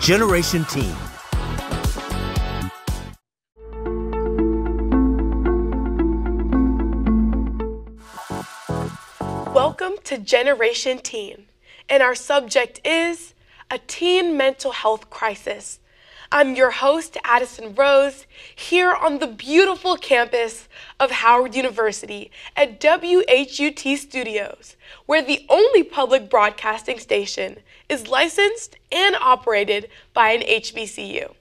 Generation Teen. Welcome to Generation Teen, and our subject is a teen mental health crisis. I'm your host, Addison Rose, here on the beautiful campus of Howard University at WHUT Studios, where the only public broadcasting station is licensed and operated by an HBCU.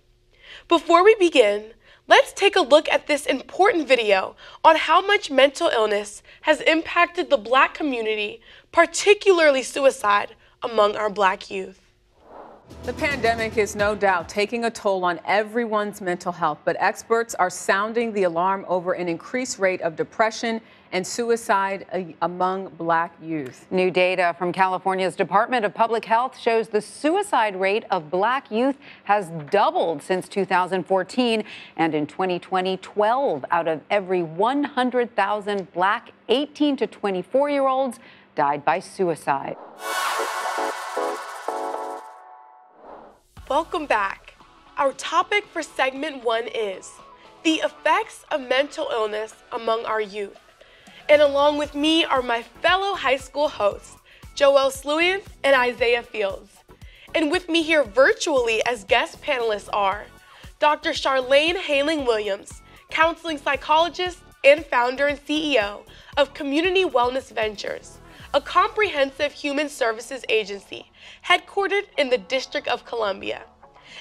Before we begin, let's take a look at this important video on how much mental illness has impacted the Black community, particularly suicide among our Black youth. The pandemic is no doubt taking a toll on everyone's mental health, but experts are sounding the alarm over an increased rate of depression and suicide among Black youth. New data from California's Department of Public Health shows the suicide rate of Black youth has doubled since 2014. And in 2020, 12 out of every 100,000 Black 18 to 24-year-olds died by suicide. Welcome back. Our topic for segment 1 is the effects of mental illness among our youth. And along with me are my fellow high school hosts, Joelle Sluian and Isaiah Fields. And with me here virtually as guest panelists are Dr. Charlayne Hayling-Williams, counseling psychologist and founder and CEO of Community Wellness Ventures, a comprehensive human services agency headquartered in the District of Columbia,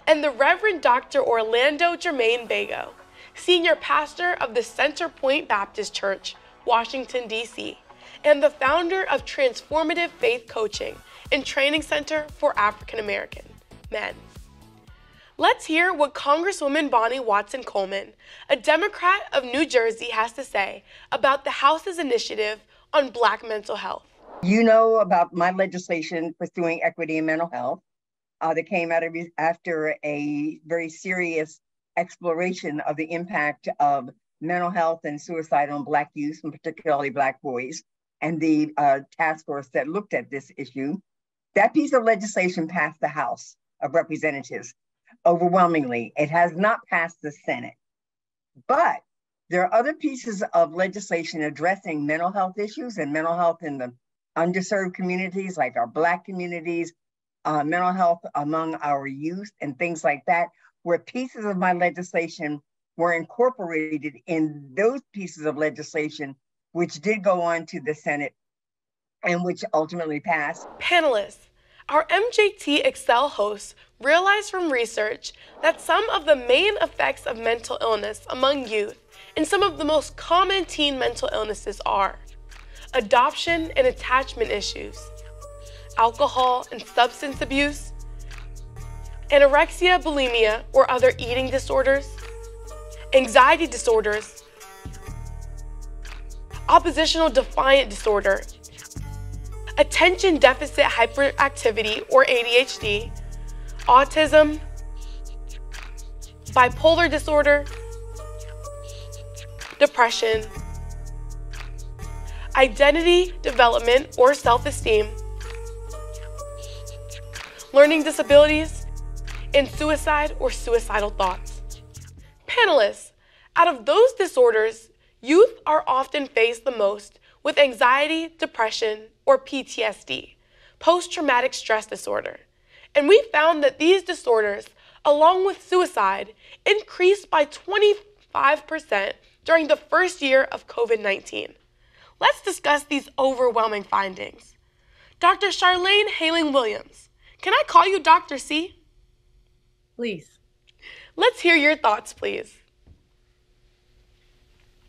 and the Reverend Dr. Orlando Jermaine Bego, senior pastor of the Center Point Baptist Church, Washington, D.C., and the founder of Transformative Faith Coaching and Training Center for African American Men. Let's hear what Congresswoman Bonnie Watson Coleman, a Democrat of New Jersey, has to say about the House's initiative on Black mental health. You know about my legislation pursuing equity in mental health that came out after a very serious exploration of the impact of mental health and suicide on Black youth, and particularly Black boys, and the task force that looked at this issue. That piece of legislation passed the House of Representatives overwhelmingly. It has not passed the Senate. But there are other pieces of legislation addressing mental health issues and mental health in the underserved communities, like our Black communities, mental health among our youth and things like that, where pieces of my legislation were incorporated in those pieces of legislation, which did go on to the Senate and which ultimately passed. Panelists, our MJT Excel hosts realized from research that some of the main effects of mental illness among youth and some of the most common teen mental illnesses are adoption and attachment issues, alcohol and substance abuse, anorexia, bulimia, or other eating disorders, anxiety disorders, oppositional defiant disorder, attention deficit hyperactivity or ADHD, autism, bipolar disorder, depression, identity development or self-esteem, learning disabilities, and suicide or suicidal thoughts. Panelists, out of those disorders, youth are often faced the most with anxiety, depression, or PTSD, post-traumatic stress disorder. And we found that these disorders, along with suicide, increased by 25% during the first year of COVID-19. Let's discuss these overwhelming findings. Dr. Charlayne Hayling-Williams, can I call you Dr. C? Please. Let's hear your thoughts, please.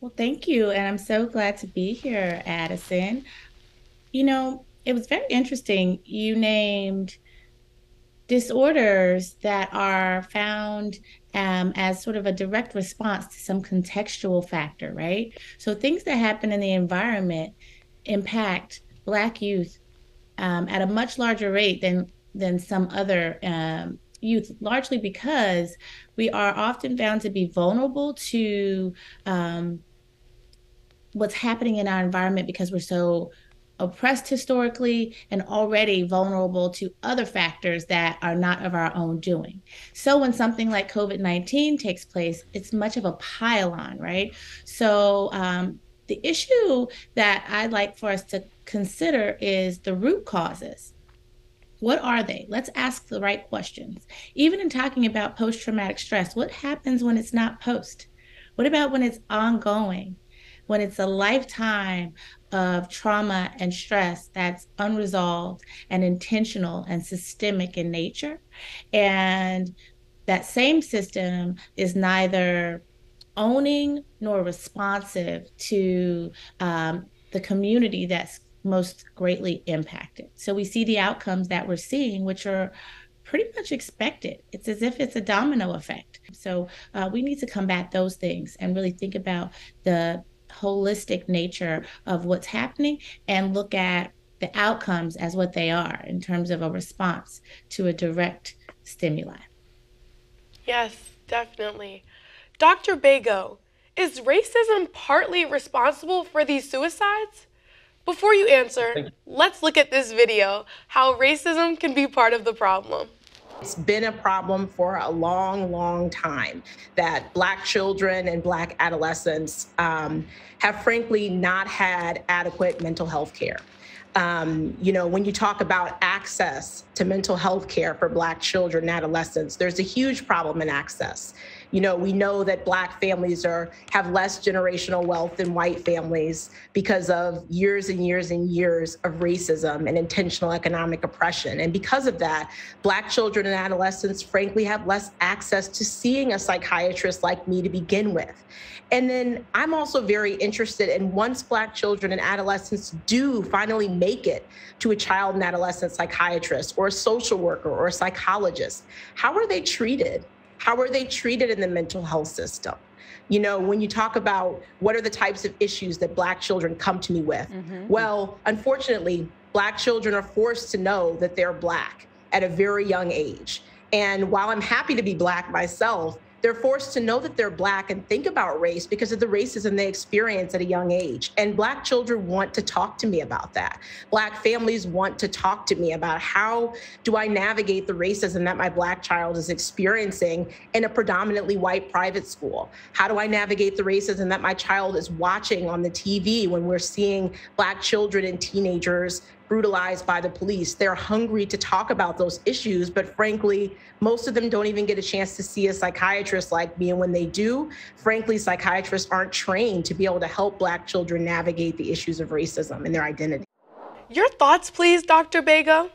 Well, thank you. And I'm so glad to be here, Addison. You know, it was very interesting. You named disorders that are found as sort of a direct response to some contextual factor, right? So things that happen in the environment impact Black youth at a much larger rate than some other youth, largely because we are often found to be vulnerable to what's happening in our environment because we're so oppressed historically and already vulnerable to other factors that are not of our own doing. So when something like COVID-19 takes place, it's much of a pile-on, right? So the issue that I'd like for us to consider is the root causes. What are they? Let's ask the right questions. Even in talking about post-traumatic stress, what happens when it's not post? What about when it's ongoing? When it's a lifetime of trauma and stress that's unresolved and intentional and systemic in nature? And that same system is neither owning nor responsive to the community that's most greatly impacted. So we see the outcomes that we're seeing, which are pretty much expected. It's as if it's a domino effect. So we need to combat those things and really think about the holistic nature of what's happening and look at the outcomes as what they are in terms of a response to a direct stimuli. Yes, definitely. Dr. Bego, is racism partly responsible for these suicides? Before you answer, let's look at this video, how racism can be part of the problem. It's been a problem for a long, long time that Black children and Black adolescents have frankly not had adequate mental health care. You know, when you talk about access to mental health care for Black children and adolescents, there's a huge problem in access. You know, we know that Black families have less generational wealth than white families because of years and years and years of racism and intentional economic oppression. And because of that, Black children and adolescents, frankly, have less access to seeing a psychiatrist like me to begin with. And then I'm also very interested in, once Black children and adolescents do finally make it to a child and adolescent psychiatrist or a social worker or a psychologist, how are they treated? How are they treated in the mental health system? You know, when you talk about what are the types of issues that Black children come to me with, well, unfortunately, Black children are forced to know that they're Black at a very young age. And while I'm happy to be Black myself, they're forced to know that they're Black and think about race because of the racism they experience at a young age. And Black children want to talk to me about that. Black families want to talk to me about, how do I navigate the racism that my Black child is experiencing in a predominantly white private school? How do I navigate the racism that my child is watching on the TV when we're seeing Black children and teenagers brutalized by the police? They're hungry to talk about those issues, but frankly, most of them don't even get a chance to see a psychiatrist like me. And when they do, frankly, psychiatrists aren't trained to be able to help Black children navigate the issues of racism and their identity. Your thoughts, please, Dr. Bego?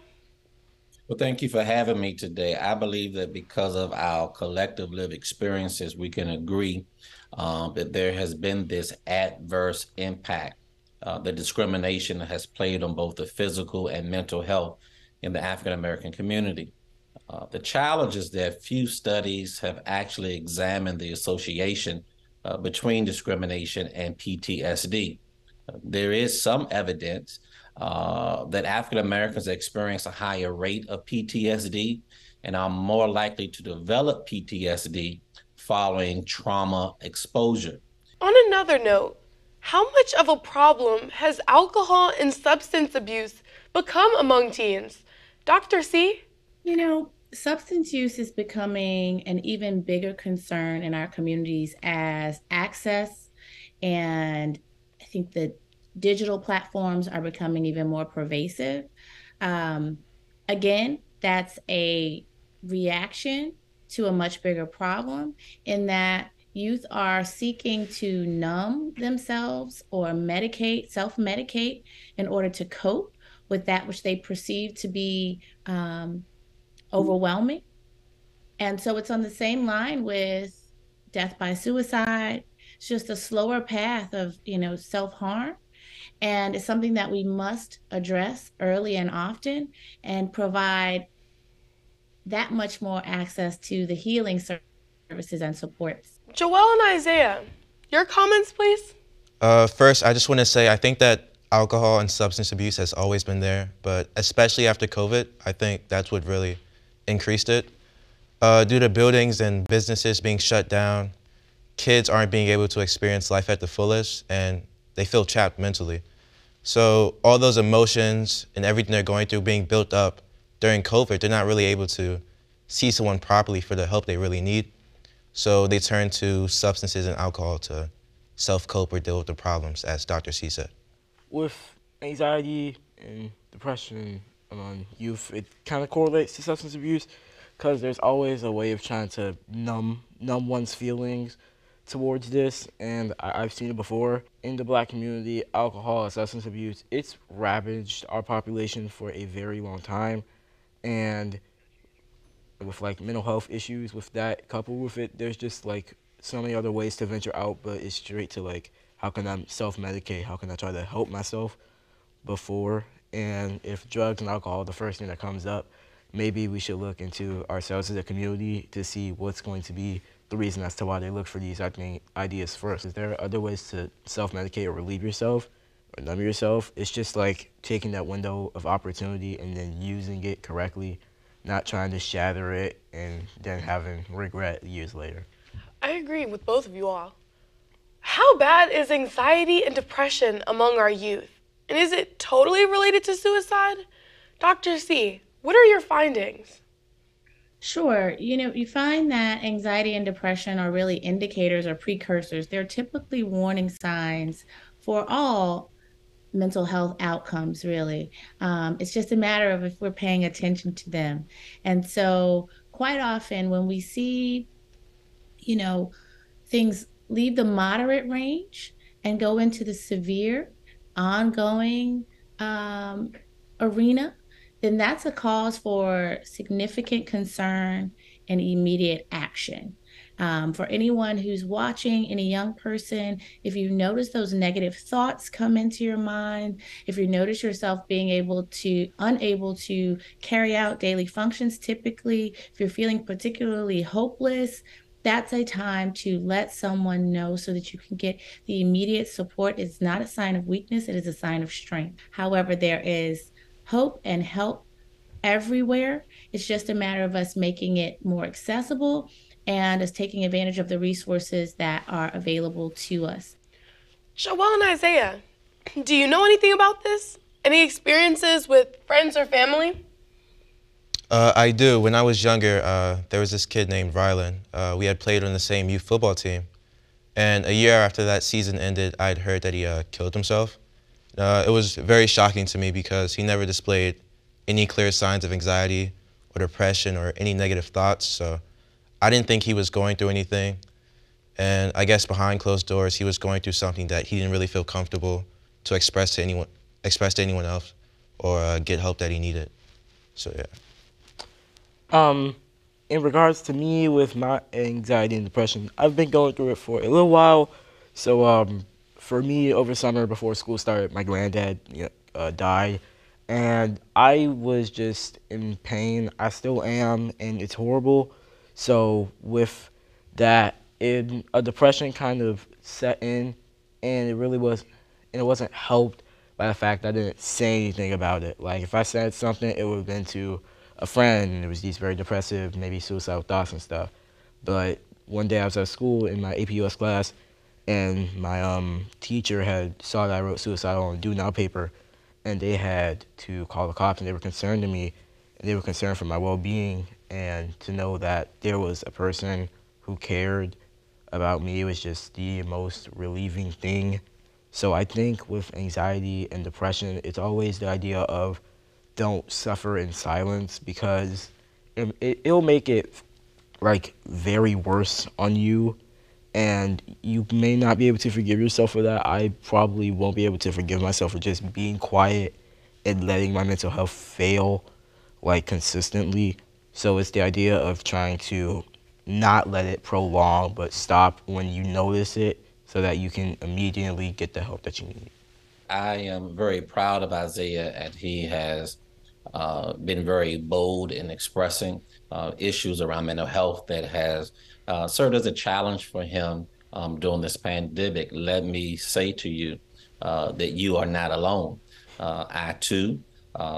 Well, thank you for having me today. I believe that because of our collective lived experiences, we can agree that there has been this adverse impact the discrimination has played on both the physical and mental health in the African American community. The challenge is that few studies have actually examined the association between discrimination and PTSD. There is some evidence that African Americans experience a higher rate of PTSD and are more likely to develop PTSD following trauma exposure. On another note, how much of a problem has alcohol and substance abuse become among teens? Dr. C? You know, substance use is becoming an even bigger concern in our communities as access, and I think the digital platforms are becoming even more pervasive. Again, that's a reaction to a much bigger problem in that youth are seeking to numb themselves or self-medicate in order to cope with that which they perceive to be overwhelming. And so it's on the same line with death by suicide. It's just a slower path of, self-harm. And it's something that we must address early and often and provide that much more access to the healing services and supports. Joelle and Isaiah, your comments, please? First, I just want to say I think that alcohol and substance abuse has always been there, but especially after COVID, I think that's what really increased it. Due to buildings and businesses being shut down, kids aren't being able to experience life at the fullest, and they feel trapped mentally. So all those emotions and everything they're going through being built up during COVID, they're not really able to see someone properly for the help they really need. So they turn to substances and alcohol to self-cope or deal with the problems, as Dr. C said. With anxiety and depression among youth, it kind of correlates to substance abuse because there's always a way of trying to numb one's feelings towards this, and I've seen it before. In the Black community, alcohol and substance abuse, it's ravaged our population for a very long time, and with like mental health issues with that, coupled with it, there's just like so many other ways to venture out, but it's straight to like, how can I self-medicate? How can I try to help myself before? And if drugs and alcohol are the first thing that comes up, maybe we should look into ourselves as a community to see what's going to be the reason as to why they look for these ideas first. Is there other ways to self-medicate or relieve yourself or numb yourself? It's just like taking that window of opportunity and then using it correctly, not trying to shatter it and then having regret years later. I agree with both of you all. How bad is anxiety and depression among our youth? And is it totally related to suicide? Dr. C, what are your findings? Sure. You find that anxiety and depression are really indicators or precursors. They're typically warning signs for all mental health outcomes, really. It's just a matter of if we're paying attention to them. And so quite often when we see, things leave the moderate range and go into the severe, ongoing arena, then that's a cause for significant concern and immediate action. For anyone who's watching, any young person, if you notice those negative thoughts come into your mind, if you notice yourself being unable to carry out daily functions typically, if you're feeling particularly hopeless, that's a time to let someone know so that you can get the immediate support. It's not a sign of weakness, it is a sign of strength. However, there is hope and help everywhere. It's just a matter of us making it more accessible and us taking advantage of the resources that are available to us. Joelle and Isaiah, do you know anything about this? Any experiences with friends or family? I do. When I was younger, there was this kid named Rylan. We had played on the same youth football team. And a year after that season ended, I'd heard that he killed himself. It was very shocking to me because he never displayed any clear signs of anxiety or depression or any negative thoughts. So I didn't think he was going through anything. And I guess behind closed doors, he was going through something that he didn't really feel comfortable to express to anyone else or get help that he needed. So yeah. In regards to me with my anxiety and depression, I've been going through it for a little while. So for me, over summer before school started, my granddad died, and I was just in pain. I still am, and it's horrible. So with that, a depression kind of set in, and it wasn't helped by the fact that I didn't say anything about it. Like if I said something, it would have been to a friend, and it was these very depressive, maybe suicidal thoughts and stuff. But one day I was at school in my APUS class, and my teacher saw that I wrote suicidal on a do now paper, and they had to call the cops, and they were concerned to me, and they were concerned for my well-being, and to know that there was a person who cared about me, it was just the most relieving thing. So I think with anxiety and depression, it's always the idea of don't suffer in silence, because it'll make it like very worse on you, and you may not be able to forgive yourself for that. I probably won't be able to forgive myself for just being quiet and letting my mental health fail like consistently. So it's the idea of trying to not let it prolong, but stop when you notice it so that you can immediately get the help that you need. I am very proud of Isaiah, and he has been very bold in expressing issues around mental health that has served as a challenge for him during this pandemic. Let me say to you that you are not alone. I too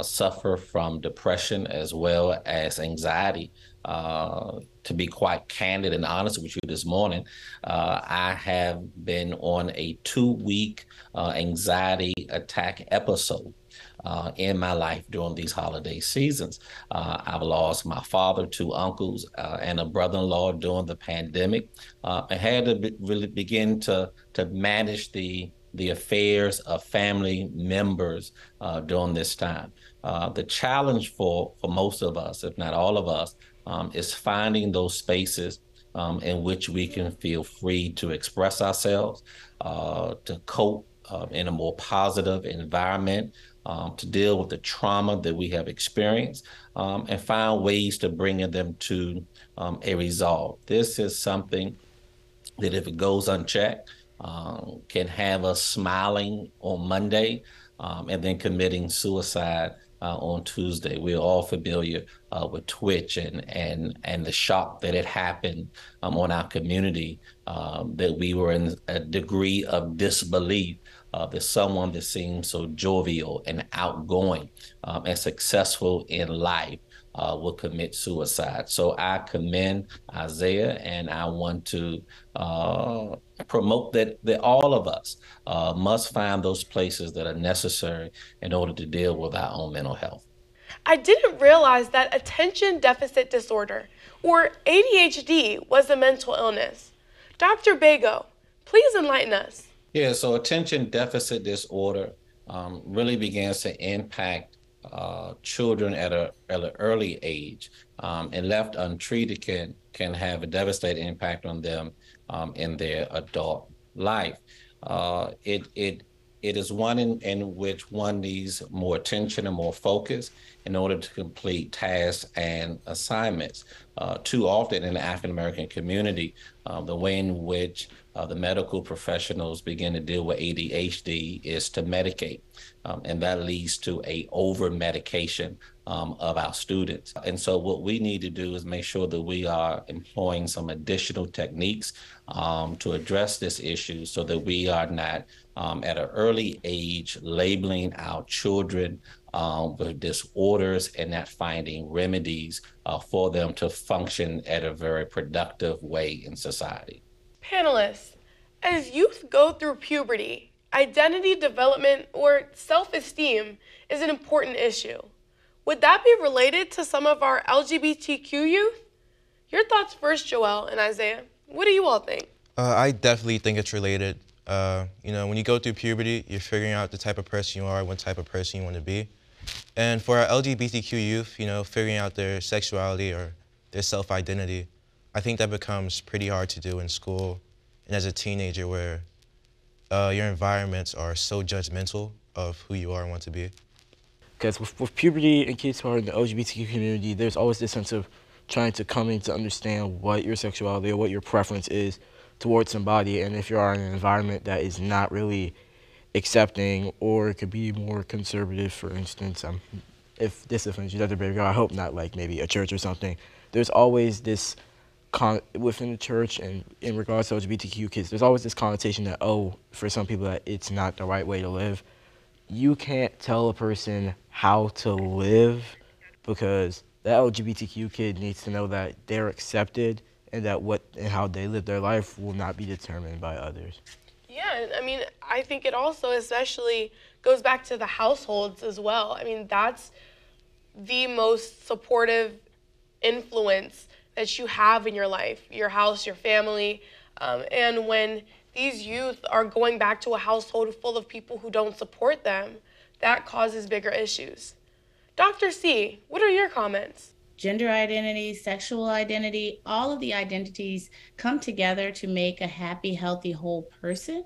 suffer from depression as well as anxiety. To be quite candid and honest with you this morning, I have been on a 2-week anxiety attack episode in my life during these holiday seasons. I've lost my father, 2 uncles, and a brother-in-law during the pandemic. I had to really begin to manage the affairs of family members during this time. The challenge for most of us, if not all of us, is finding those spaces in which we can feel free to express ourselves, to cope in a more positive environment, to deal with the trauma that we have experienced, and find ways to bring them to a resolve. This is something that, if it goes unchecked, can have us smiling on Monday and then committing suicide on Tuesday. We're all familiar with Twitch and the shock that it happened on our community, that we were in a degree of disbelief that someone that seems so jovial and outgoing and successful in life will commit suicide. So I commend Isaiah, and I want to promote that all of us must find those places that are necessary in order to deal with our own mental health. I didn't realize that attention deficit disorder, or ADHD, was a mental illness. Dr. Bego, please enlighten us. Yeah, so attention deficit disorder really begins to impact children at an early age, and left untreated can have a devastating impact on them in their adult life. It is one in which one needs more attention and more focus in order to complete tasks and assignments. Too often in the African American community, the way in which the medical professionals begin to deal with ADHD is to medicate, and that leads to a over-medication of our students. And so what we need to do is make sure that we are employing some additional techniques to address this issue, so that we are not at an early age labeling our children with disorders and not finding remedies for them to function at a very productive way in society. Panelists, as youth go through puberty, identity development or self-esteem is an important issue. Would that be related to some of our LGBTQ youth? Your thoughts first, Joel and Isaiah. What do you all think? I definitely think it's related. When you go through puberty, you're figuring out the type of person you are, what type of person you want to be. And for our LGBTQ youth, figuring out their sexuality or their self-identity, I think that becomes pretty hard to do in school and as a teenager, where your environments are so judgmental of who you are and want to be. Because with puberty and kids who are in the LGBTQ community, there's always this sense of trying to come in to understand what your sexuality or what your preference is towards somebody. And if you are in an environment that is not really accepting, or it could be more conservative, for instance, if this offends you, Dr. Bego, I hope not, like maybe a church or something. There's always this, within the church and in regards to LGBTQ kids, there's always this connotation that, for some people that it's not the right way to live. You can't tell a person how to live, because the LGBTQ kid needs to know that they're accepted and that what and how they live their life will not be determined by others. Yeah, I mean, I think it also especially goes back to the households as well. I mean, that's the most supportive influence that you have in your life, your house, your family. And when these youth are going back to a household full of people who don't support them, that causes bigger issues. Dr. C, what are your comments? Gender identity, sexual identity, all of the identities come together to make a happy, healthy, whole person.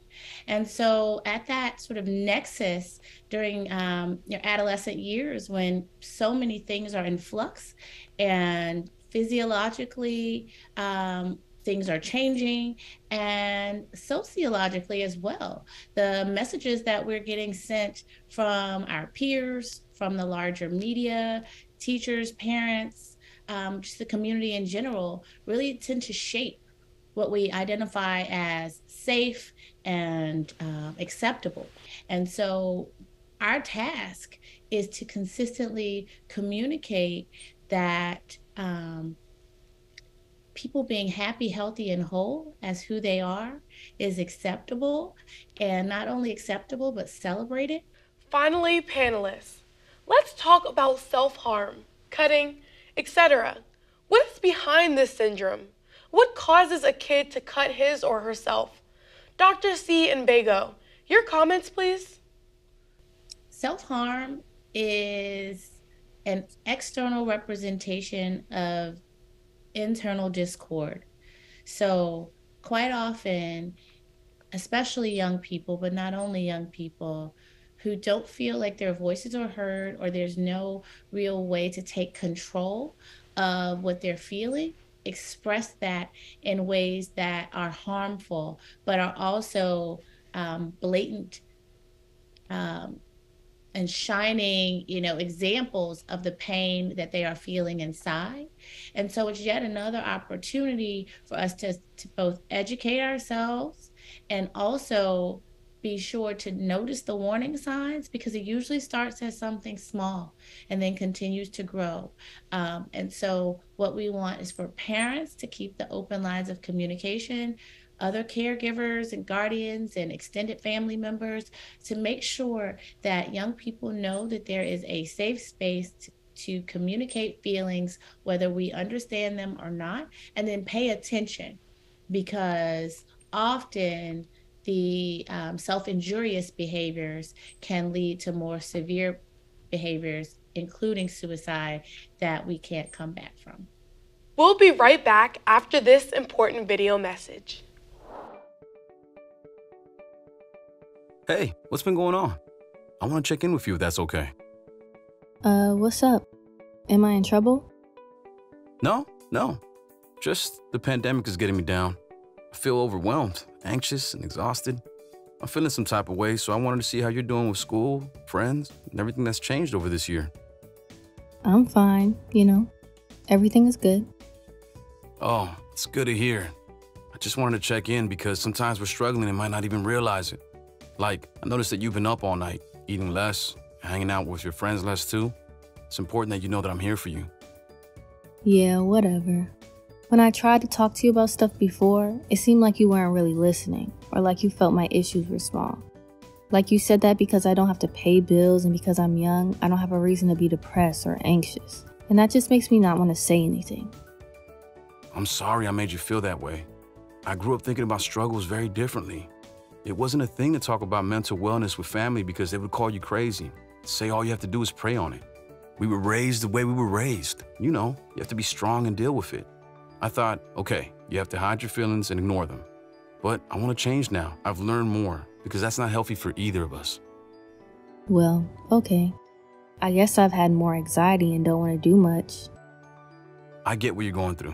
And so at that sort of nexus during your adolescent years, when so many things are in flux and physiologically things are changing, and sociologically as well, the messages that we're getting sent from our peers, from the larger media, teachers, parents, just the community in general, really tend to shape what we identify as safe and acceptable. And so our task is to consistently communicate that people being happy, healthy, and whole as who they are is acceptable, and not only acceptable, but celebrated. Finally, panelists, let's talk about self-harm, cutting, etc. What is behind this syndrome? What causes a kid to cut his or herself? Dr. C and Bego, your comments, please. Self-harm is an external representation of internal discord. So quite often, especially young people, but not only young people, who don't feel like their voices are heard or there's no real way to take control of what they're feeling, express that in ways that are harmful, but are also blatant and shining, examples of the pain that they are feeling inside. And so it's yet another opportunity for us to both educate ourselves and also be sure to notice the warning signs, because it usually starts as something small and then continues to grow. And so what we want is for parents to keep the open lines of communication, other caregivers and guardians and extended family members, to make sure that young people know that there is a safe space to communicate feelings, whether we understand them or not, and then pay attention, because often the self-injurious behaviors can lead to more severe behaviors, including suicide, that we can't come back from. We'll be right back after this important video message. Hey, what's been going on? I want to check in with you if that's okay. What's up? Am I in trouble? No. Just the pandemic is getting me down. I feel overwhelmed, anxious, and exhausted. I'm feeling some type of way, so I wanted to see how you're doing with school, friends, and everything that's changed over this year. I'm fine, Everything is good. Oh, it's good to hear. I just wanted to check in because sometimes we're struggling and might not even realize it. Like, I noticed that you've been up all night, eating less, hanging out with your friends less too. It's important that you know that I'm here for you. Yeah, whatever. When I tried to talk to you about stuff before, it seemed like you weren't really listening, or like you felt my issues were small. Like you said that because I don't have to pay bills and because I'm young, I don't have a reason to be depressed or anxious. And that just makes me not want to say anything. I'm sorry I made you feel that way. I grew up thinking about struggles very differently. It wasn't a thing to talk about mental wellness with family because they would call you crazy. Say all you have to do is pray on it. We were raised the way we were raised. You have to be strong and deal with it. I thought, okay, you have to hide your feelings and ignore them. But I want to change now. I've learned more because that's not healthy for either of us. Well, okay. I guess I've had more anxiety and don't want to do much. I get what you're going through.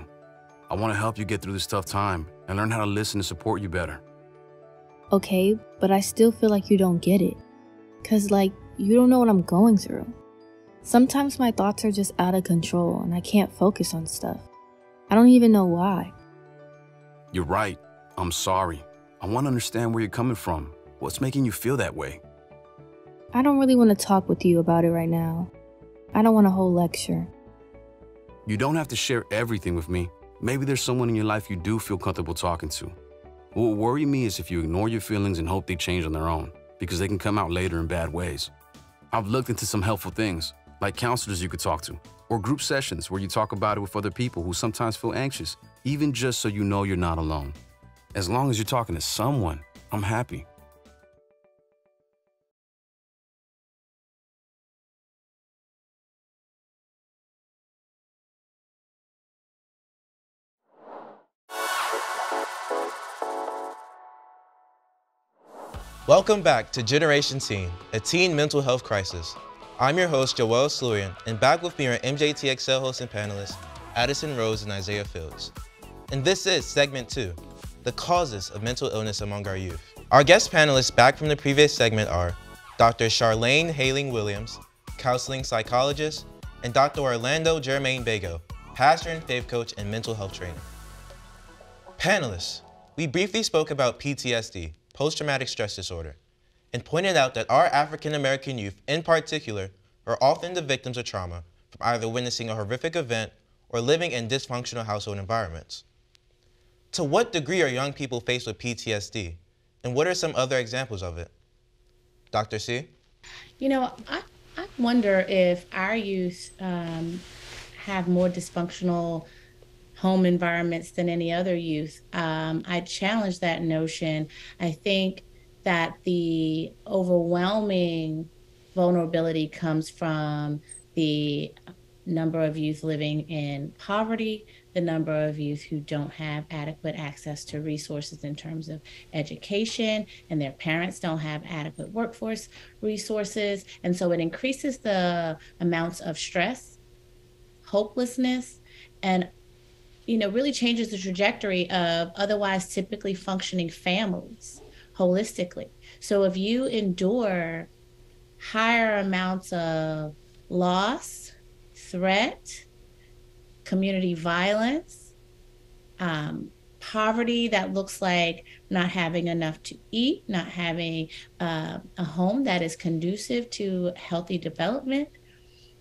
I want to help you get through this tough time and learn how to listen and support you better. Okay, but I still feel like you don't get it. 'Cause you don't know what I'm going through. Sometimes my thoughts are just out of control and I can't focus on stuff. I don't even know why. You're right. I'm sorry. I want to understand where you're coming from. What's making you feel that way? I don't really want to talk with you about it right now. I don't want a whole lecture. You don't have to share everything with me. Maybe there's someone in your life you do feel comfortable talking to. What would worry me is if you ignore your feelings and hope they change on their own, because they can come out later in bad ways. I've looked into some helpful things, like counselors you could talk to, or group sessions where you talk about it with other people who sometimes feel anxious, even just so you know you're not alone. As long as you're talking to someone, I'm happy. Welcome back to Generation Teen, a teen mental health crisis. I'm your host, Joel Slurian, and back with me are MJTXL hosts and panelists, Addison Rose and Isaiah Fields. And this is segment 2, the causes of mental illness among our youth. Our guest panelists back from the previous segment are Dr. Charlayne Hayling-Williams, counseling psychologist, and Dr. Orlando Jermaine Bego, pastor and faith coach and mental health trainer. Panelists, we briefly spoke about PTSD, post-traumatic stress disorder. and pointed out that our African American youth in particular are often the victims of trauma from either witnessing a horrific event or living in dysfunctional household environments. To what degree are young people faced with PTSD, and what are some other examples of it? Dr. C? You know, I wonder if our youth have more dysfunctional home environments than any other youth. I challenge that notion. I think that the overwhelming vulnerability comes from the number of youth living in poverty, the number of youth who don't have adequate access to resources in terms of education, and their parents don't have adequate workforce resources. And so it increases the amounts of stress, hopelessness, and really changes the trajectory of otherwise typically functioning families holistically. So if you endure higher amounts of loss, threat, community violence, poverty that looks like not having enough to eat, not having a home that is conducive to healthy development,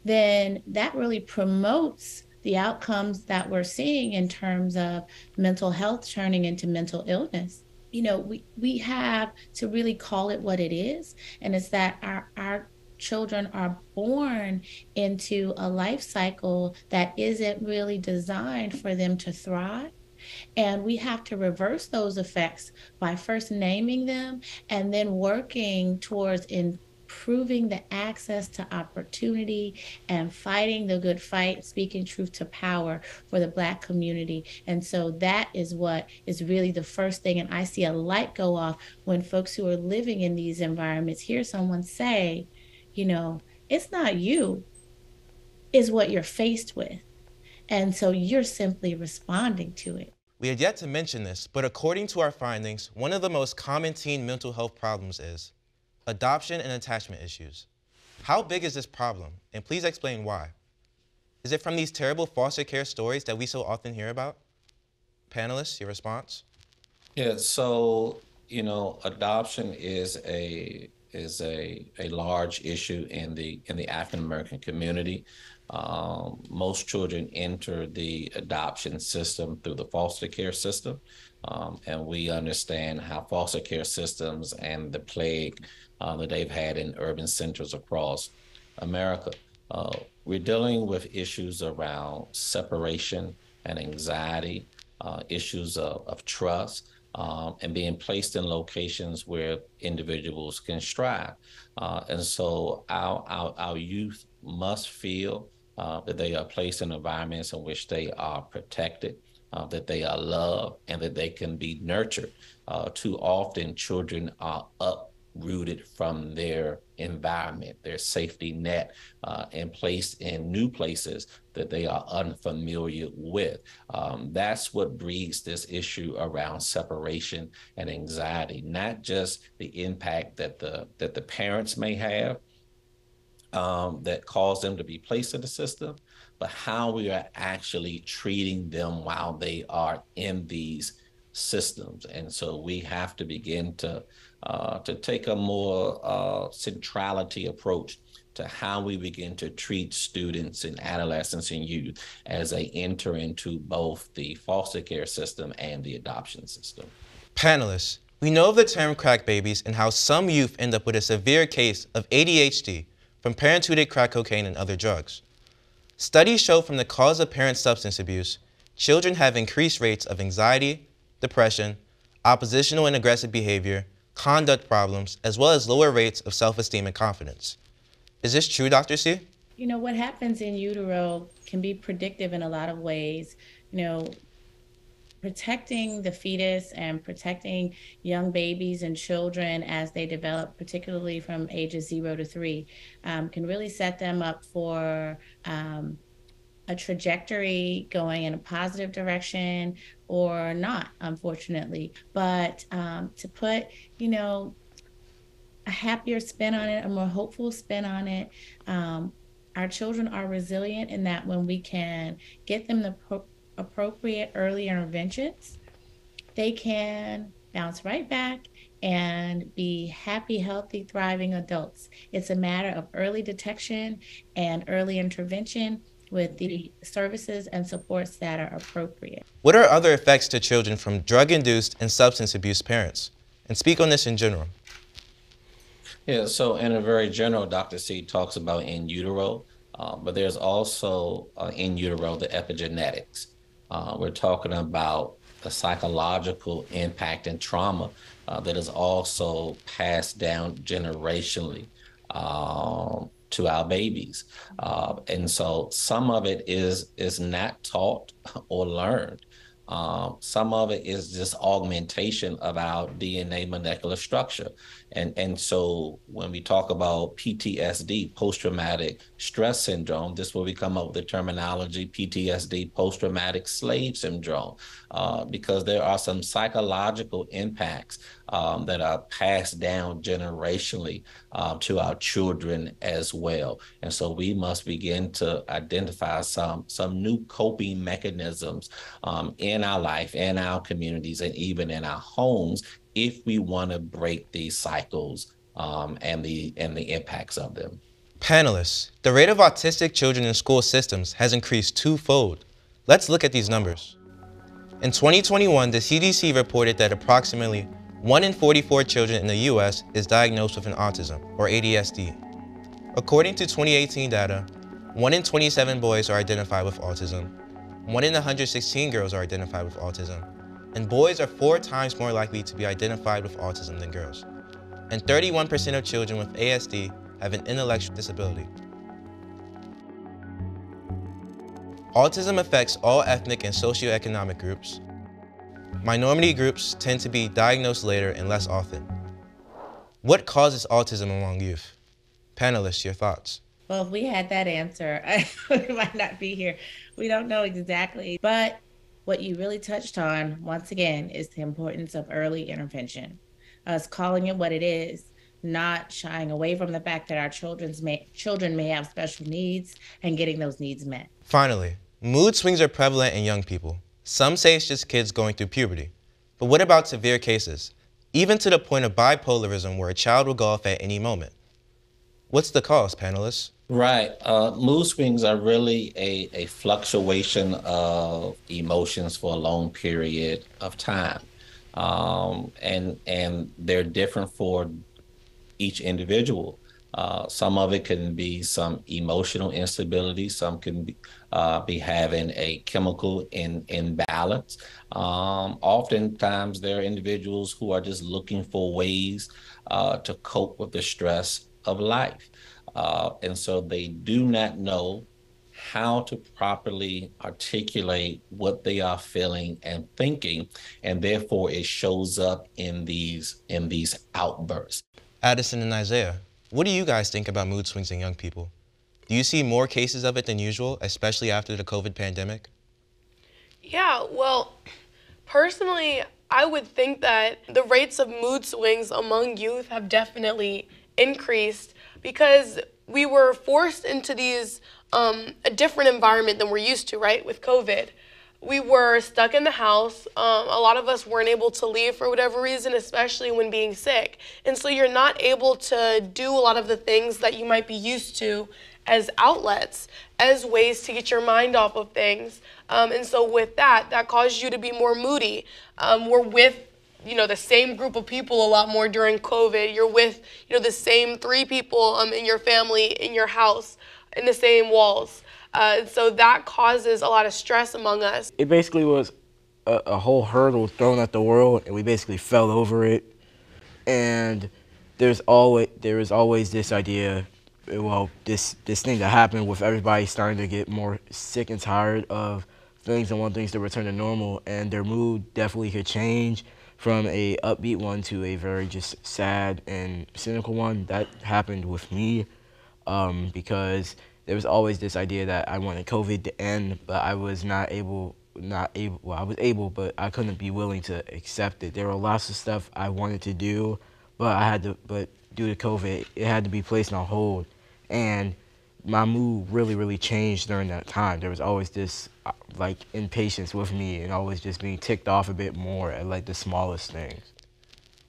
then that really promotes the outcomes that we're seeing in terms of mental health turning into mental illness. We have to really call it what it is, and it's that our children are born into a life cycle that isn't really designed for them to thrive. And we have to reverse those effects by first naming them and then working towards improving the access to opportunity and fighting the good fight, speaking truth to power for the Black community. And so that is what is really the first thing. And I see a light go off when folks who are living in these environments hear someone say, it's not you, it's what you're faced with. And so you're simply responding to it. We had yet to mention this, but according to our findings, one of the most common teen mental health problems is adoption and attachment issues. How big is this problem? And please explain why. Is it from these terrible foster care stories that we so often hear about? Panelists, your response? Yeah, so, adoption is a large issue in the African American community. Most children enter the adoption system through the foster care system, and we understand how foster care systems and the plague that they've had in urban centers across America. We're dealing with issues around separation and anxiety, issues of trust, and being placed in locations where individuals can strive. And so our youth must feel that they are placed in environments in which they are protected, that they are loved, and that they can be nurtured. Too often, children are uprooted from their environment, their safety net, and placed in new places that they are unfamiliar with. That's what breeds this issue around separation and anxiety, not just the impact that the parents may have that cause them to be placed in the system, but how we are actually treating them while they are in these systems. And so we have to begin to take a more centrality approach to how we begin to treat students and adolescents and youth as they enter into both the foster care system and the adoption system. Panelists, we know of the term crack babies and how some youth end up with a severe case of ADHD from parents who did crack cocaine and other drugs. Studies show from the cause of parent substance abuse, children have increased rates of anxiety, depression, oppositional and aggressive behavior, conduct problems, as well as lower rates of self-esteem and confidence. Is this true, Dr. C? What happens in utero can be predictive in a lot of ways. Protecting the fetus and protecting young babies and children as they develop, particularly from ages 0 to 3, can really set them up for a trajectory going in a positive direction or not, unfortunately. But to put, a happier spin on it, a more hopeful spin on it, our children are resilient in that when we can get them the appropriate early interventions, they can bounce right back and be happy, healthy, thriving adults. It's a matter of early detection and early intervention with the services and supports that are appropriate. What are other effects to children from drug-induced and substance abuse parents? And speak on this in general. Yeah, so in a very general, Dr. C talks about in utero, but there's also in utero the epigenetics. We're talking about the psychological impact and trauma that is also passed down generationally to our babies. And so some of it is not taught or learned. Some of it is just augmentation of our DNA molecular structure. And so when we talk about PTSD, post-traumatic stress syndrome, this will we come up with the terminology PTSD, post-traumatic slave syndrome, because there are some psychological impacts that are passed down generationally to our children as well. And so we must begin to identify some new coping mechanisms in our life, in our communities, and even in our homes if we want to break these cycles and the impacts of them. Panelists, the rate of autistic children in school systems has increased twofold. Let's look at these numbers. In 2021, the CDC reported that approximately 1 in 44 children in the U.S. is diagnosed with an autism, or ADSD. According to 2018 data, 1 in 27 boys are identified with autism, 1 in 116 girls are identified with autism, and boys are 4 times more likely to be identified with autism than girls. And 31% of children with ASD have an intellectual disability. Autism affects all ethnic and socioeconomic groups. Minority groups tend to be diagnosed later and less often. What causes autism among youth? Panelists, your thoughts. Well, if we had that answer, we might not be here. We don't know exactly, but what you really touched on, once again, is the importance of early intervention. Us calling it what it is, not shying away from the fact that our children may have special needs and getting those needs met. Finally, mood swings are prevalent in young people. Some say it's just kids going through puberty. But what about severe cases? Even to the point of bipolarism where a child will go off at any moment. What's the cause, panelists? Right. Mood swings are really a fluctuation of emotions for a long period of time. And they're different for each individual. Some of it can be some emotional instability. Some can be having a chemical imbalance. Oftentimes, there are individuals who are just looking for ways to cope with the stress of life. And so they do not know how to properly articulate what they are feeling and thinking, and therefore it shows up in these outbursts. Addison and Isaiah, what do you guys think about mood swings in young people? Do you see more cases of it than usual, especially after the COVID pandemic? Yeah, well, personally, I would think that the rates of mood swings among youth have definitely increased because we were forced into these a different environment than we're used to, right, with COVID. We were stuck in the house. A lot of us weren't able to leave for whatever reason, especially when being sick. And so you're not able to do a lot of the things that you might be used to as outlets, as ways to get your mind off of things. And so with that caused you to be more moody. We're with the same group of people a lot more during COVID. You're with, the same 3 people in your family, in your house, in the same walls. So that causes a lot of stress among us. It basically was a whole hurdle thrown at the world, and we basically fell over it. And there was always this idea, well, this thing that happened with everybody starting to get more sick and tired of things and want things to return to normal, and their mood definitely could change from a upbeat one to a very just sad and cynical one. That happened with me because there was always this idea that I wanted COVID to end, but I was I was able, but I couldn't be willing to accept it. There were lots of stuff I wanted to do, but due to COVID, it had to be placed on hold. And my mood really changed during that time. There was always this impatience with me and always just being ticked off a bit more at the smallest things.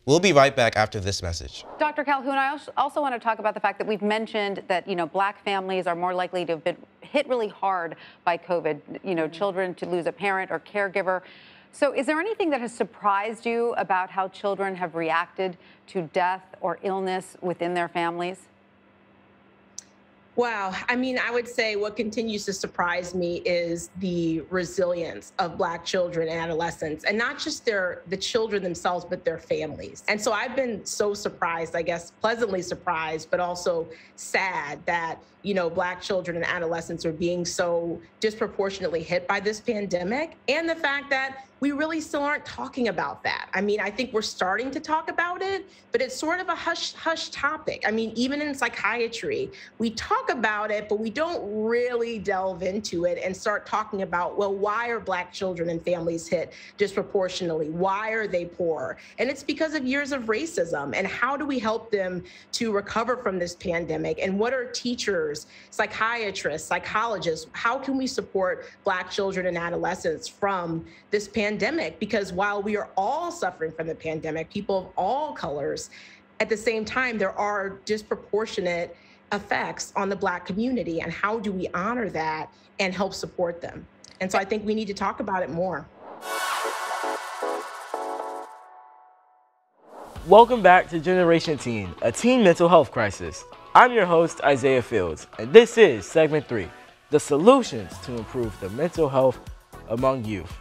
We'll be right back after this message. Dr. Calhoun, I also want to talk about the fact that we've mentioned that, Black families are more likely to have been hit really hard by COVID, children to lose a parent or caregiver. So is there anything that has surprised you about how children have reacted to death or illness within their families? Wow. I mean, I would say what continues to surprise me is the resilience of Black children and adolescents, and not just the children themselves, but their families. And so I've been so surprised, I guess, pleasantly surprised, but also sad that, Black children and adolescents are being so disproportionately hit by this pandemic, and the fact that we really still aren't talking about that. I mean, I think we're starting to talk about it, but it's sort of a hush topic. I mean, even in psychiatry, we talk about it, but we don't really delve into it and start talking about, well, why are Black children and families hit disproportionately? Why are they poor? And it's because of years of racism. And how do we help them to recover from this pandemic? And what are teachers, psychiatrists, psychologists, how can we support Black children and adolescents from this pandemic? Because while we are all suffering from the pandemic, people of all colors, at the same time, there are disproportionate effects on the Black community. And how do we honor that and help support them? And so I think we need to talk about it more. Welcome back to Generation Teen, a teen mental health crisis. I'm your host, Isaiah Fields, and this is segment 3, the solutions to improve the mental health among youth.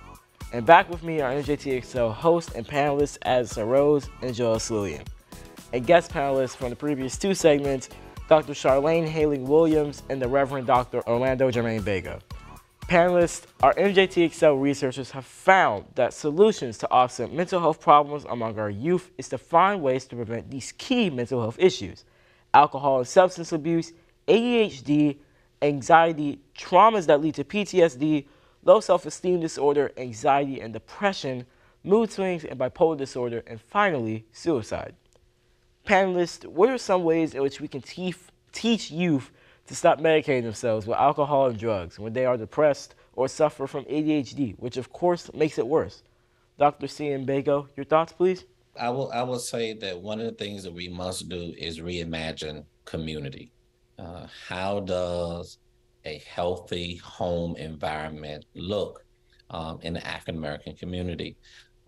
And back with me are NJTXL host and panelists Addison Rose and Joel Slillian. And guest panelists from the previous 2 segments, Dr. Charlayne Hayling-Williams and the Reverend Dr. Orlando Jermaine Bego. Panelists, our NJTXL researchers have found that solutions to offset mental health problems among our youth is to find ways to prevent these key mental health issues: alcohol and substance abuse, ADHD, anxiety, traumas that lead to PTSD, low self-esteem disorder, anxiety and depression, mood swings and bipolar disorder, and finally, suicide. Panelists, what are some ways in which we can teach youth to stop medicating themselves with alcohol and drugs when they are depressed or suffer from ADHD, which of course makes it worse? Dr. C. and Bego, your thoughts, please? I will say that one of the things that we must do is reimagine community. How does a healthy home environment look in the African American community?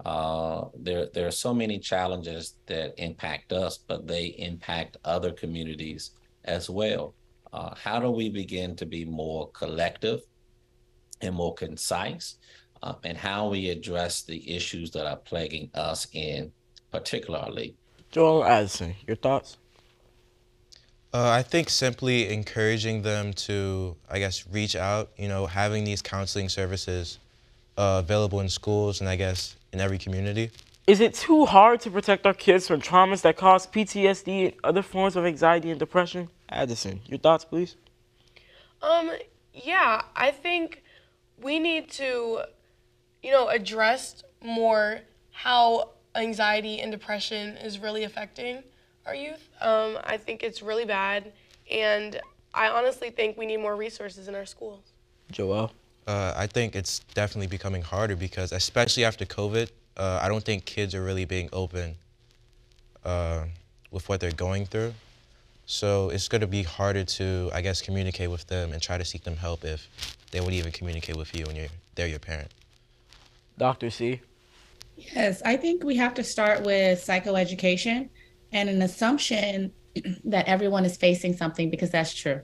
There are so many challenges that impact us, but they impact other communities as well. How do we begin to be more collective and more concise, and how we address the issues that are plaguing us in particularly? Joel Addison, your thoughts? I think simply encouraging them to, reach out, having these counseling services available in schools and in every community. Is it too hard to protect our kids from traumas that cause PTSD and other forms of anxiety and depression? Addison, your thoughts, please? Yeah, I think we need to, address more how anxiety and depression is really affecting our youth. I think it's really bad, and I honestly think we need more resources in our schools. Joel? I think it's definitely becoming harder because, especially after COVID, I don't think kids are really being open with what they're going through. So it's going to be harder to, communicate with them and try to seek them help if they would even communicate with you when they're your parent. Dr. C? Yes, I think we have to start with psychoeducation and an assumption that everyone is facing something, because that's true.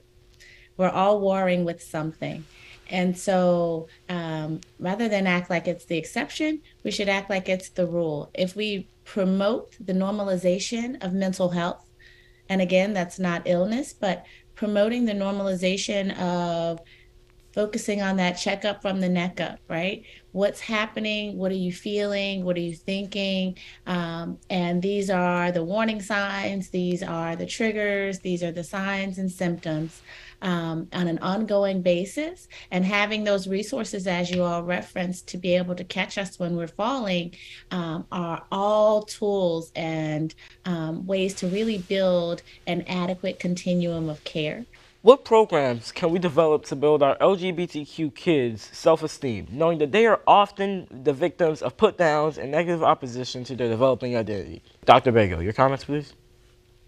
We're all warring with something. And so rather than act like it's the exception, we should act like it's the rule. If we promote the normalization of mental health, and again, that's not illness, but promoting the normalization of focusing on that checkup from the neck up, right? What's happening? What are you feeling? What are you thinking? And these are the warning signs. These are the triggers. These are the signs and symptoms on an ongoing basis. And having those resources, as you all referenced, to be able to catch us when we're falling are all tools and ways to really build an adequate continuum of care. What programs can we develop to build our LGBTQ kids' self-esteem, knowing that they are often the victims of put-downs and negative opposition to their developing identity? Dr. Bego, your comments, please.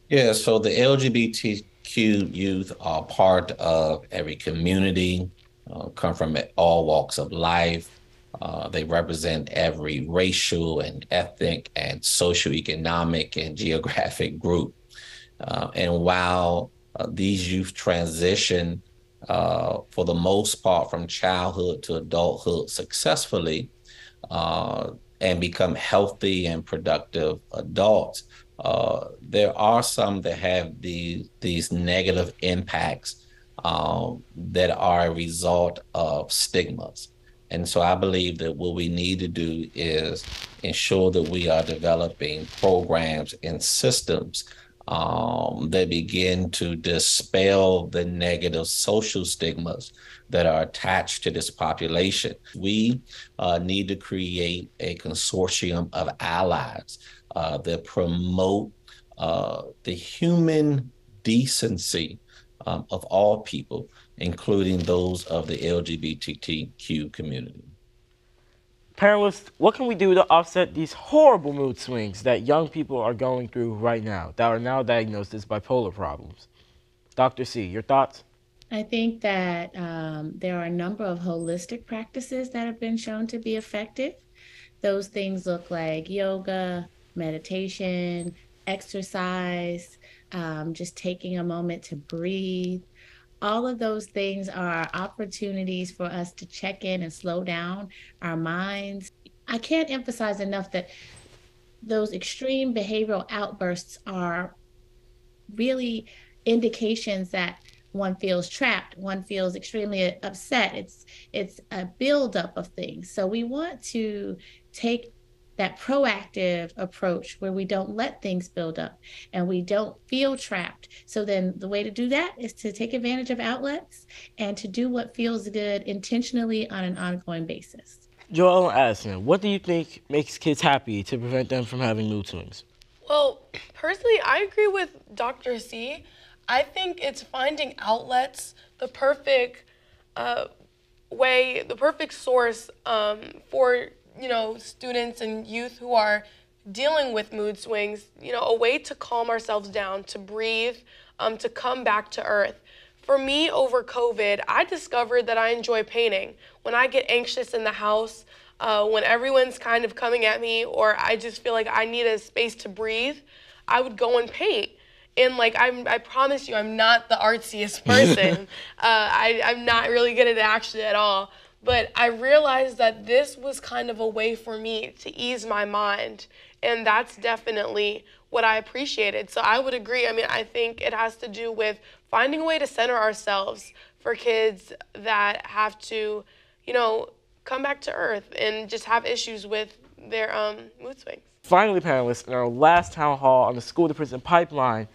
Yeah, so the LGBTQ youth are part of every community, come from all walks of life. They represent every racial and ethnic and socioeconomic and geographic group. And while these youth transition, for the most part, from childhood to adulthood successfully and become healthy and productive adults, there are some that have these negative impacts that are a result of stigmas. And so I believe that what we need to do is ensure that we are developing programs and systems that begin to dispel the negative social stigmas that are attached to this population. We need to create a consortium of allies that promote the human decency of all people, including those of the LGBTQ community. Panelists, what can we do to offset these horrible mood swings that young people are going through right now, that are now diagnosed as bipolar problems? Dr. C, your thoughts? I think that there are a number of holistic practices that have been shown to be effective. Those things look like yoga, meditation, exercise, just taking a moment to breathe. All of those things are opportunities for us to check in and slow down our minds. I can't emphasize enough that those extreme behavioral outbursts are really indications that one feels trapped, one feels extremely upset. It's a buildup of things. So we want to take that proactive approach where we don't let things build up and we don't feel trapped. So then the way to do that is to take advantage of outlets and to do what feels good intentionally on an ongoing basis. Joel and Addison, what do you think makes kids happy to prevent them from having mood swings? Well, personally, I agree with Dr. C. I think it's finding outlets, the perfect way, the perfect source for students and youth who are dealing with mood swings, a way to calm ourselves down, to breathe, to come back to earth. For me, over COVID, I discovered that I enjoy painting. When I get anxious in the house, when everyone's kind of coming at me, or I just feel like I need a space to breathe, I would go and paint. And I promise you, I'm not the artsiest person. I'm not really good at action at all. But I realized that this was kind of a way for me to ease my mind. And that's definitely what I appreciated. So I would agree. I think it has to do with finding a way to center ourselves for kids that have to, come back to earth and just have issues with their mood swings. Finally, panelists, in our last town hall on the school-to-prison pipeline,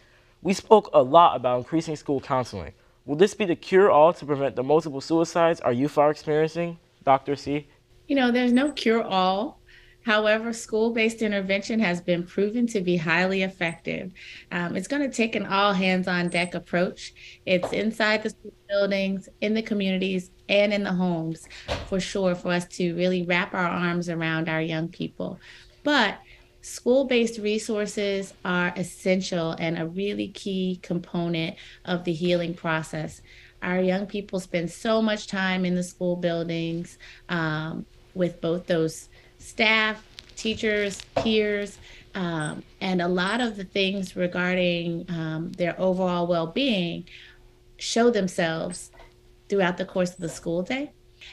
we spoke a lot about increasing school counseling. Will this be the cure-all to prevent the multiple suicides our youth are experiencing? Dr. C? There's no cure-all. However, school-based intervention has been proven to be highly effective. It's going to take an all-hands-on-deck approach. It's inside the school buildings, in the communities, and in the homes, for sure, for us to really wrap our arms around our young people. But school-based resources are essential and a really key component of the healing process. Our young people spend so much time in the school buildings with both those staff, teachers, peers, and a lot of the things regarding their overall well-being show themselves throughout the course of the school day.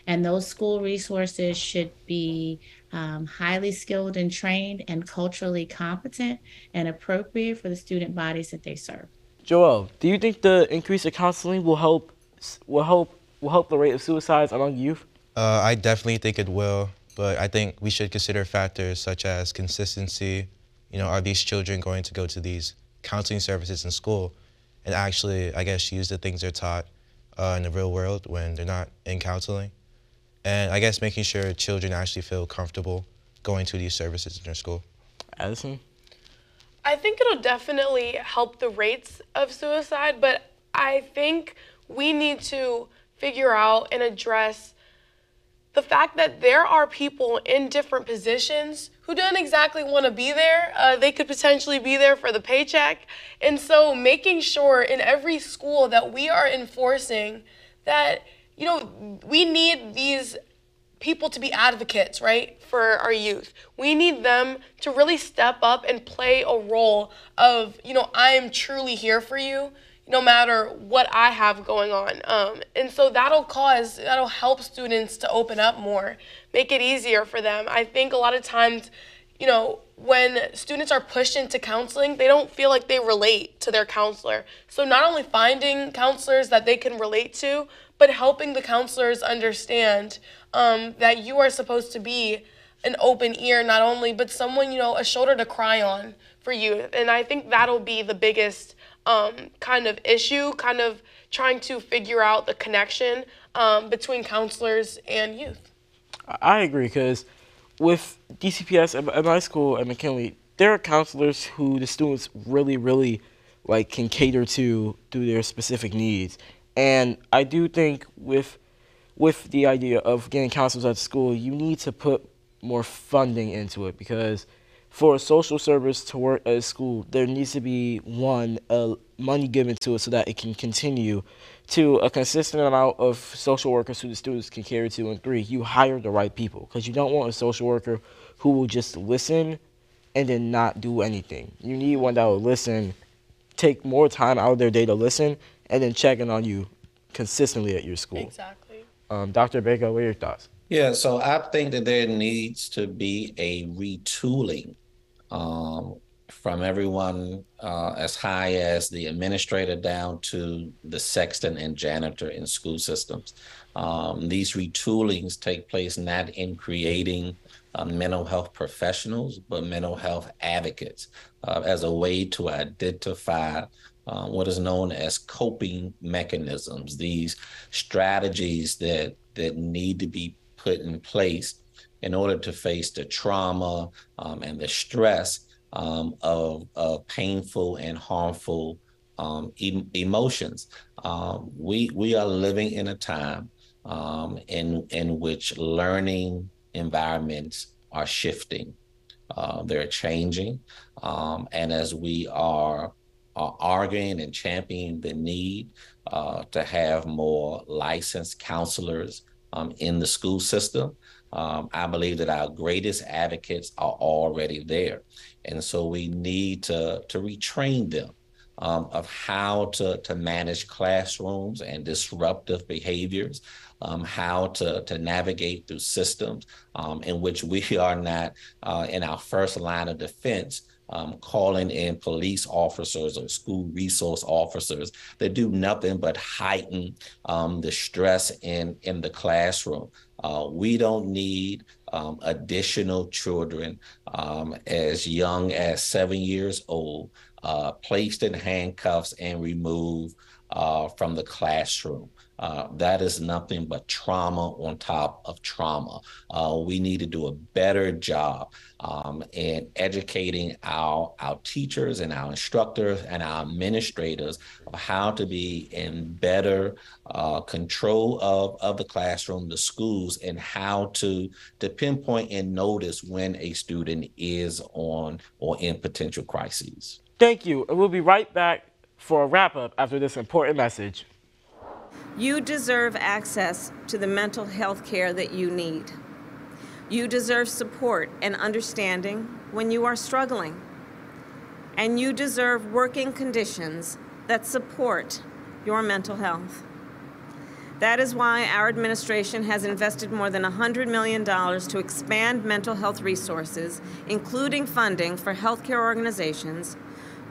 And those school resources should be highly skilled and trained and culturally competent and appropriate for the student bodies that they serve. Joel, do you think the increase of counseling will help the rate of suicides among youth? I definitely think it will, but I think we should consider factors such as consistency. Are these children going to go to these counseling services in school and actually, use the things they're taught in the real world when they're not in counseling? And making sure children actually feel comfortable going to these services in their school. Addison? I think it'll definitely help the rates of suicide, but I think we need to figure out and address the fact that there are people in different positions who don't exactly want to be there. They could potentially be there for the paycheck. And so making sure in every school that we are enforcing that, you know, we need these people to be advocates, right, for our youth. We need them to really step up and play a role of, you know, I am truly here for you, no matter what I have going on. And so that'll help students to open up more, make it easier for them. I think a lot of times, you know, when students are pushed into counseling, they don't feel like they relate to their counselor. So not only finding counselors that they can relate to, but helping the counselors understand that you are supposed to be an open ear, not only, but someone, you know, a shoulder to cry on for youth. And I think that'll be the biggest kind of issue, kind of trying to figure out the connection between counselors and youth. I agree, because with DCPS at my school at McKinley, there are counselors who the students really like can cater to through their specific needs. And I do think with the idea of getting counselors at school, you need to put more funding into it, because for a social service to work at a school, there needs to be, one, money given to it so that it can continue, two, a consistent amount of social workers who the students can cater to, and three, you hire the right people, because you don't want a social worker who will just listen and then not do anything. You need one that will listen, take more time out of their day to listen, and then check in on you consistently at your school. Exactly. Dr. Bego, what are your thoughts? Yeah, so I think that there needs to be a retooling from everyone as high as the administrator down to the sexton and janitor in school systems. These retoolings take place not in creating mental health professionals, but mental health advocates as a way to identify what is known as coping mechanisms, these strategies that need to be put in place in order to face the trauma and the stress of painful and harmful emotions. We are living in a time in which learning environments are shifting. They're changing. And as we are arguing and championing the need to have more licensed counselors in the school system, I believe that our greatest advocates are already there. And so we need to retrain them of how to manage classrooms and disruptive behaviors, how to navigate through systems in which we are not in our first line of defense, calling in police officers or school resource officers that do nothing but heighten the stress in the classroom. We don't need additional children as young as 7 years old placed in handcuffs and removed from the classroom. That is nothing but trauma on top of trauma. We need to do a better job in educating our teachers and our instructors and our administrators of how to be in better control of the classroom, the schools, and how to pinpoint and notice when a student is on or in potential crises. Thank you. And we'll be right back for a wrap-up after this important message. You deserve access to the mental health care that you need. You deserve support and understanding when you are struggling. And you deserve working conditions that support your mental health. That is why our administration has invested more than $100 million to expand mental health resources, including funding for healthcare organizations,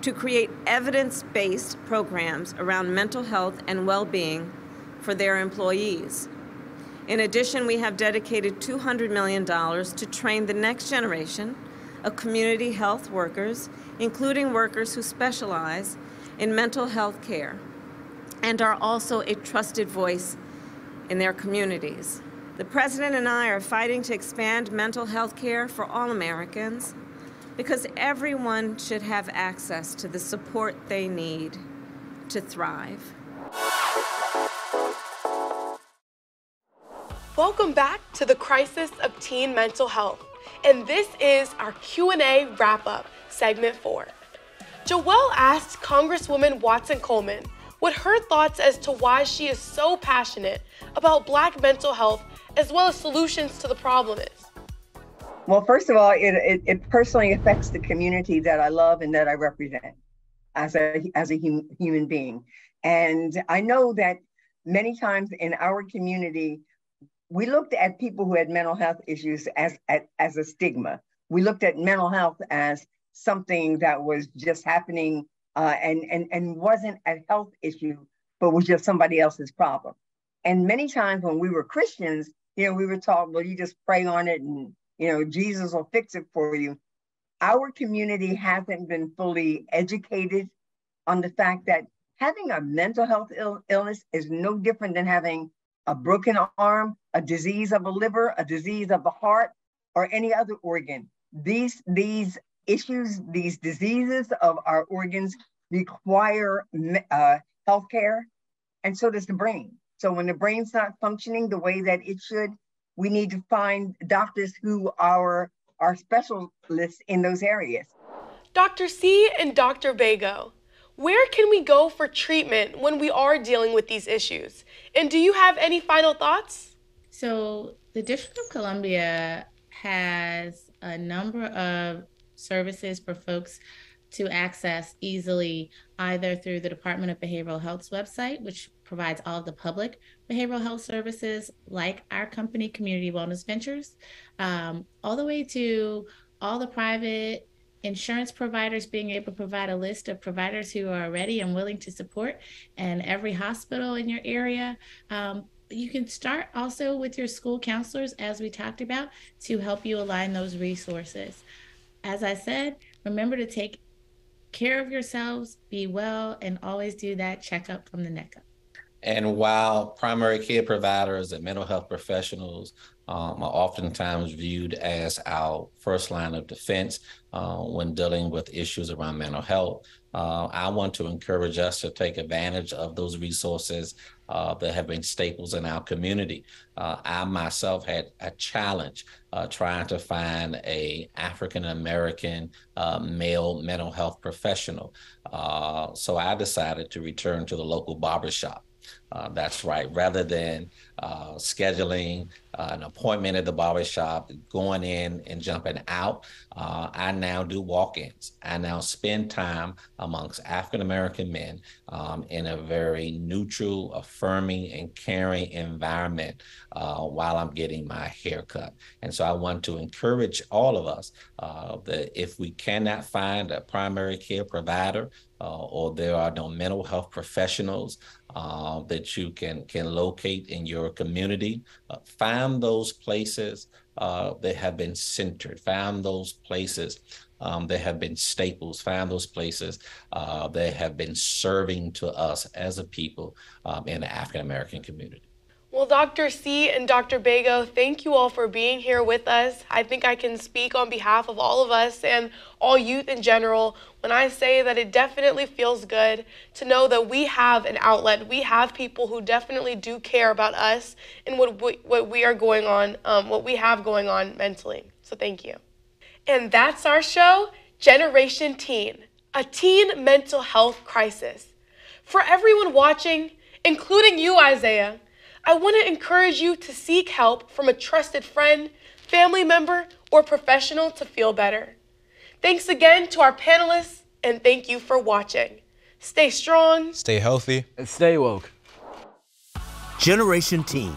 to create evidence-based programs around mental health and well-being for their employees. In addition, we have dedicated $200 million to train the next generation of community health workers, including workers who specialize in mental health care and are also a trusted voice in their communities. The President and I are fighting to expand mental health care for all Americans because everyone should have access to the support they need to thrive. Welcome back to the Crisis of Teen Mental Health, and this is our Q&A wrap-up, segment 4. Joelle asked Congresswoman Watson Coleman what her thoughts as to why she is so passionate about Black mental health as well as solutions to the problem is. Well, first of all, it personally affects the community that I love and that I represent as a human being. And I know that many times in our community, we looked at people who had mental health issues as a stigma. We looked at mental health as something that was just happening and wasn't a health issue, but was just somebody else's problem. And many times when we were Christians, we were taught, well, you just pray on it and, Jesus will fix it for you. Our community hasn't been fully educated on the fact that having a mental health illness is no different than having a broken arm, a disease of a liver, a disease of the heart, or any other organ. These issues, these diseases of our organs require healthcare, and so does the brain. So when the brain's not functioning the way that it should, we need to find doctors who are specialists in those areas. Dr. C and Dr. Bego, where can we go for treatment when we are dealing with these issues? And do you have any final thoughts? So the District of Columbia has a number of services for folks to access easily, either through the Department of Behavioral Health's website, which provides all of the public behavioral health services like our company, Community Wellness Ventures, all the way to all the private insurance providers being able to provide a list of providers who are ready and willing to support, and every hospital in your area. You can start also with your school counselors, as we talked about, to help you align those resources. As I said, remember to take care of yourselves, be well, and always do that checkup from the neck up. And while primary care providers and mental health professionals are oftentimes viewed as our first line of defense when dealing with issues around mental health, I want to encourage us to take advantage of those resources that have been staples in our community. I myself had a challenge trying to find an African-American male mental health professional. So I decided to return to the local barbershop. That's right. Rather than scheduling an appointment at the barbershop, going in and jumping out, I now do walk-ins. I now spend time amongst African-American men in a very neutral, affirming, and caring environment while I'm getting my hair cut. And so I want to encourage all of us that if we cannot find a primary care provider or there are no mental health professionals that you can locate in your community, find those places that have been centered, find those places that have been staples, find those places that have been serving to us as a people in the African-American community. Well, Dr. C and Dr. Bego, thank you all for being here with us. I think I can speak on behalf of all of us and all youth in general when I say that it definitely feels good to know that we have an outlet. We have people who definitely do care about us and what we have going on mentally. So thank you. And that's our show, Generation Teen, a teen mental health crisis. For everyone watching, including you, Isaiah, I want to encourage you to seek help from a trusted friend, family member, or professional to feel better. Thanks again to our panelists, and thank you for watching. Stay strong, stay healthy, and stay woke. Generation Teen.